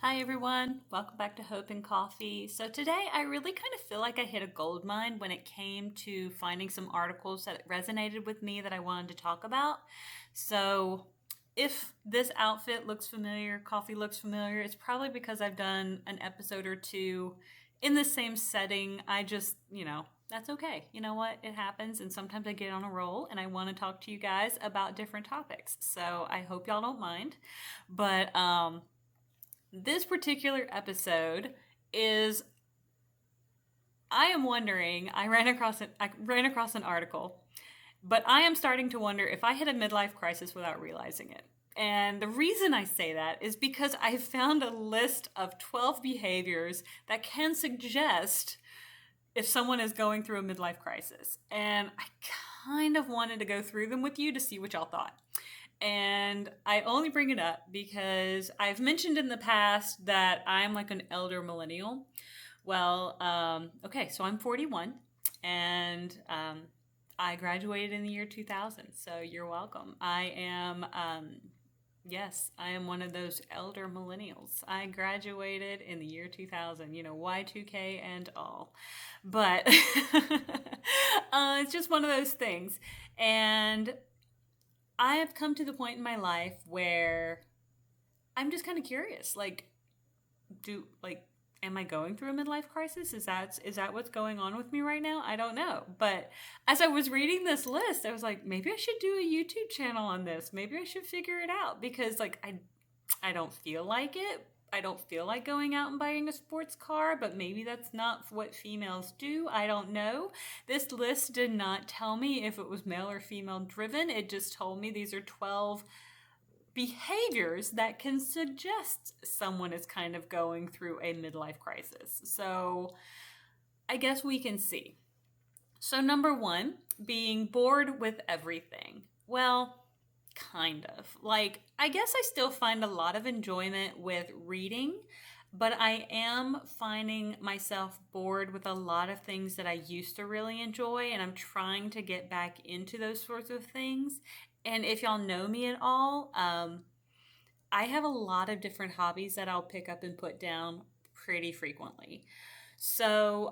Hi everyone, welcome back to Hope and Coffee. So today I really kind of feel like I hit a gold mine when it came to finding some articles that resonated with me that I wanted to talk about. So if this outfit looks familiar, coffee looks familiar, it's probably because I've done an episode or two in the same setting. That's okay. You know what? It happens, and sometimes I get on a roll and I want to talk to you guys about different topics. So I hope y'all don't mind. But this particular episode is I am wondering, I ran across an article, but I am starting to wonder if I hit a midlife crisis without realizing it. And the reason I say that is because I found a list of 12 behaviors that can suggest if someone is going through a midlife crisis. And I kind of wanted to go through them with you to see what y'all thought. And I only bring it up because I've mentioned in the past that I'm like an elder millennial. Okay, so I'm 41 and I graduated in the year 2000. So you're welcome. Yes, I am one of those elder millennials. I graduated in the year 2000, Y2K and all. But it's just one of those things. And I have come to the point in my life where I'm just kind of curious. Do like am I going through a midlife crisis? Is that what's going on with me right now? I don't know. But as I was reading this list, I was like, maybe I should do a YouTube channel on this. Maybe I should figure it out because I don't feel like it. I don't feel like going out and buying a sports car, but maybe that's not what females do. I don't know. This list did not tell me if it was male or female driven. It just told me these are 12 behaviors that can suggest someone is kind of going through a midlife crisis. So I guess we can see. So, number one, being bored with everything. Well, kind of. I guess I still find a lot of enjoyment with reading, but I am finding myself bored with a lot of things that I used to really enjoy, and I'm trying to get back into those sorts of things. And if y'all know me at all, I have a lot of different hobbies that I'll pick up and put down pretty frequently. So,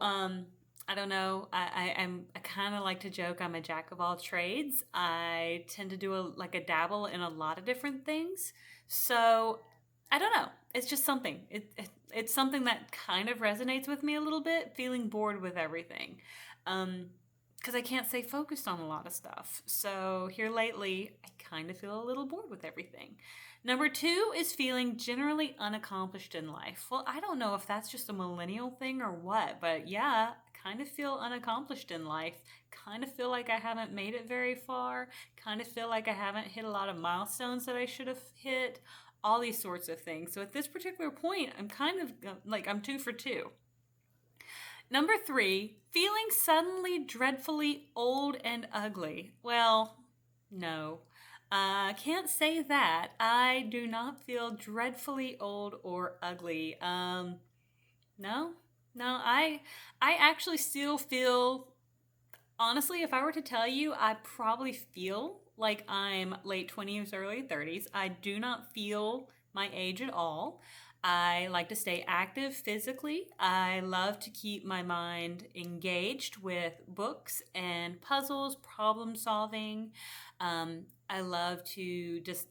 I don't know. I kind of like to joke I'm a jack of all trades. I tend to do a dabble in a lot of different things. So I don't know. It's just something. It's something that kind of resonates with me a little bit. Feeling bored with everything, because I can't stay focused on a lot of stuff. So here lately, I kind of feel a little bored with everything. Number two is feeling generally unaccomplished in life. Well, I don't know if that's just a millennial thing or what, but yeah, I kind of feel unaccomplished in life. Kind of feel like I haven't made it very far. Kind of feel like I haven't hit a lot of milestones that I should have hit. All these sorts of things. So at this particular point, I'm kind of like I'm two for two. Number three, feeling suddenly dreadfully old and ugly. Well, no. Can't say that. I do not feel dreadfully old or ugly. No, no. I actually still feel. Honestly, if I were to tell you, I probably feel like I'm late 20s, early 30s. I do not feel my age at all. I like to stay active physically. I love to keep my mind engaged with books and puzzles, problem solving. I love to just,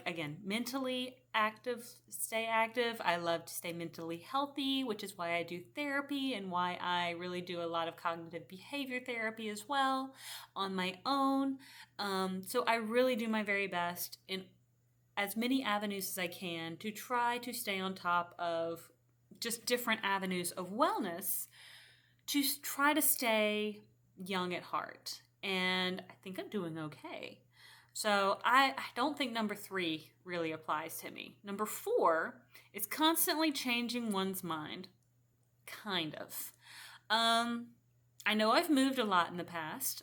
again, mentally active, stay active. I love to stay mentally healthy, which is why I do therapy and why I really do a lot of cognitive behavior therapy as well on my own. So I really do my very best in as many avenues as I can to try to stay on top of just different avenues of wellness to try to stay young at heart. And I think I'm doing okay. So I don't think number three really applies to me. Number four is constantly changing one's mind. Kind of. I know I've moved a lot in the past.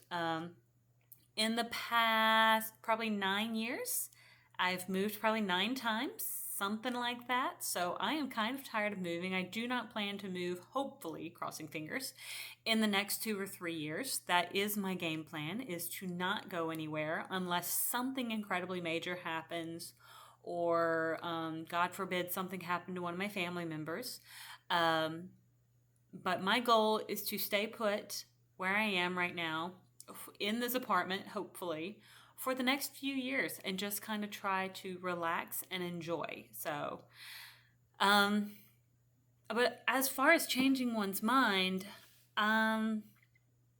In the past, probably 9 years, I've moved probably 9 times, something like that. So I am kind of tired of moving. I do not plan to move, hopefully, crossing fingers, in the next 2 or 3 years. That is my game plan, is to not go anywhere unless something incredibly major happens or God forbid something happened to one of my family members. Um, but my goal is to stay put where I am right now in this apartment, hopefully, for the next few years and just kind of try to relax and enjoy. So, um, but as far as changing one's mind, um,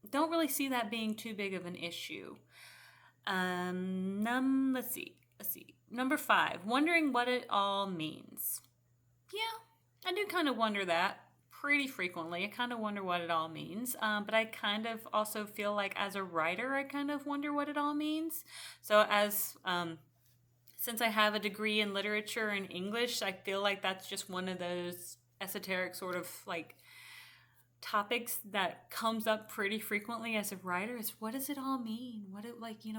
don't really see that being too big of an issue. Let's see. Let's see. Number 5, wondering what it all means. Yeah, I do kind of wonder that pretty frequently. I kind of wonder what it all means. But I kind of also feel like as a writer, I kind of wonder what it all means. So since I have a degree in literature and English, I feel like that's just one of those esoteric sort of like topics that comes up pretty frequently as a writer is what does it all mean?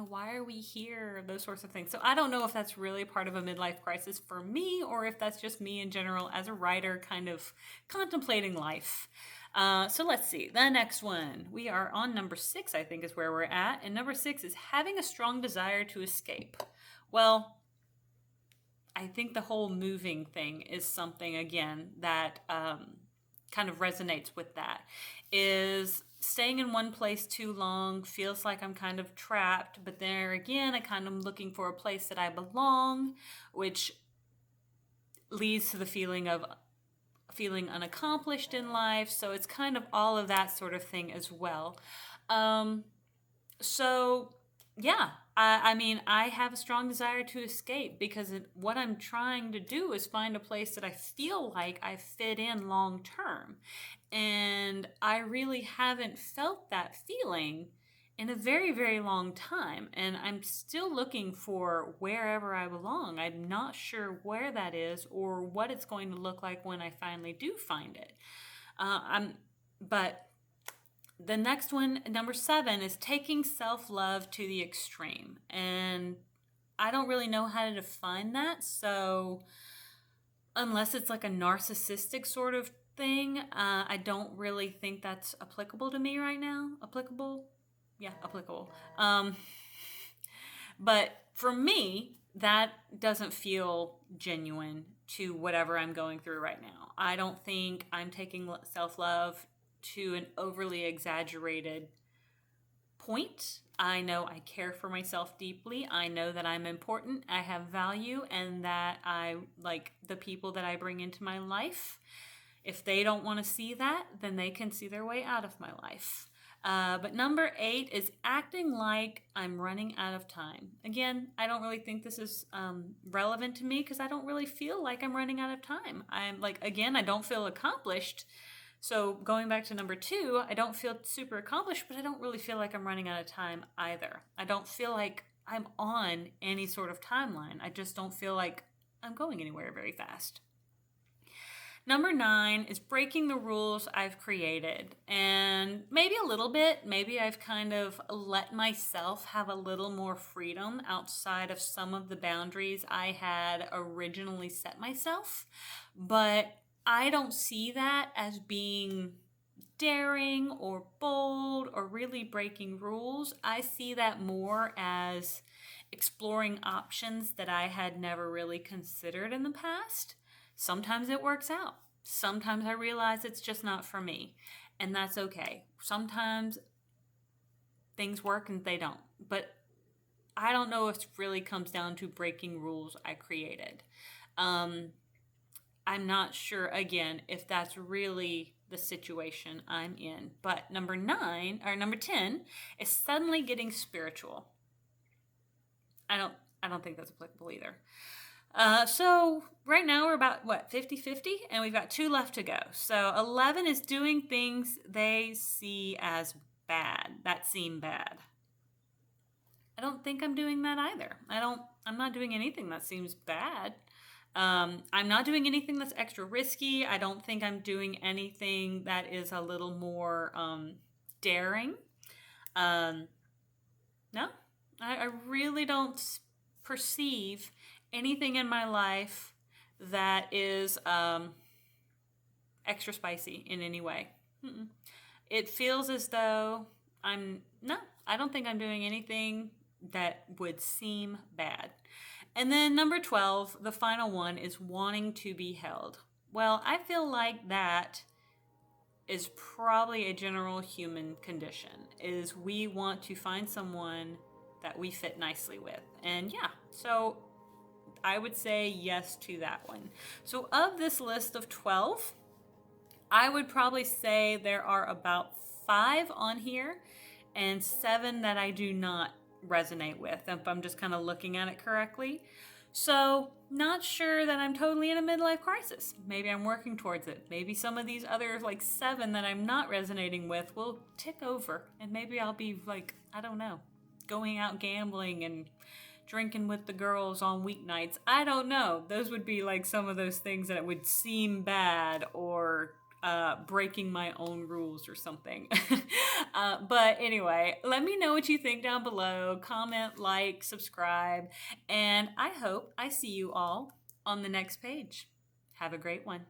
Why are we here? Those sorts of things. So I don't know if that's really part of a midlife crisis for me or if that's just me in general as a writer kind of contemplating life. So let's see. The next one. We are on number 6, I think is where we're at. And number 6 is having a strong desire to escape. Well, I think the whole moving thing is something, again, that kind of resonates with that. Is staying in one place too long feels like I'm kind of trapped, but there again, I kind of looking for a place that I belong, which leads to the feeling of feeling unaccomplished in life. So it's kind of all of that sort of thing as well. So yeah, I mean, I have a strong desire to escape because what I'm trying to do is find a place that I feel like I fit in long term. And I really haven't felt that feeling in a very, very long time. And I'm still looking for wherever I belong. I'm not sure where that is or what it's going to look like when I finally do find it. But the next one, number 7, is taking self-love to the extreme. And I don't really know how to define that. So unless it's like a narcissistic sort of thing, I don't really think that's applicable to me right now. Applicable? Yeah, applicable. But for me, that doesn't feel genuine to whatever I'm going through right now. I don't think I'm taking self-love to an overly exaggerated point. I know I care for myself deeply. I know that I'm important, I have value, and that I like the people that I bring into my life. If they don't want to see that, then they can see their way out of my life. But number 8 is acting like I'm running out of time. Again, I don't really think this is relevant to me because I don't really feel like I'm running out of time. I'm like, again, I don't feel accomplished. So going back to number 2, I don't feel super accomplished, but I don't really feel like I'm running out of time either. I don't feel like I'm on any sort of timeline. I just don't feel like I'm going anywhere very fast. Number 9 is breaking the rules I've created. And maybe a little bit, maybe I've kind of let myself have a little more freedom outside of some of the boundaries I had originally set myself. But I don't see that as being daring or bold or really breaking rules. I see that more as exploring options that I had never really considered in the past. Sometimes it works out. Sometimes I realize it's just not for me, and that's okay. Sometimes things work and they don't. But I don't know if it really comes down to breaking rules I created. I'm not sure, again, if that's really the situation I'm in. But number 10 is suddenly getting spiritual. I don't think that's applicable either. So right now we're about 50-50, and we've got 2 left to go. So 11 is doing things they see as bad, that seem bad. I don't think I'm doing that either. I'm not doing anything that seems bad. I'm not doing anything that's extra risky. I don't think I'm doing anything that is a little more daring. No, I really don't perceive anything in my life that is extra spicy in any way. Mm-mm. It feels as though I don't think I'm doing anything that would seem bad. And then number 12, the final one, is wanting to be held. Well, I feel like that is probably a general human condition, is we want to find someone that we fit nicely with. And yeah, so I would say yes to that one. So of this list of 12, I would probably say there are about 5 on here and 7 that I do not resonate with, if I'm just kind of looking at it correctly. So, not sure that I'm totally in a midlife crisis. Maybe I'm working towards it. Maybe some of these other, like 7 that I'm not resonating with, will tick over. And maybe I'll be like, I don't know, going out gambling and drinking with the girls on weeknights. I don't know. Those would be like some of those things that would seem bad, or breaking my own rules or something. But anyway, let me know what you think down below. Comment, like, subscribe, and I hope I see you all on the next page. Have a great one.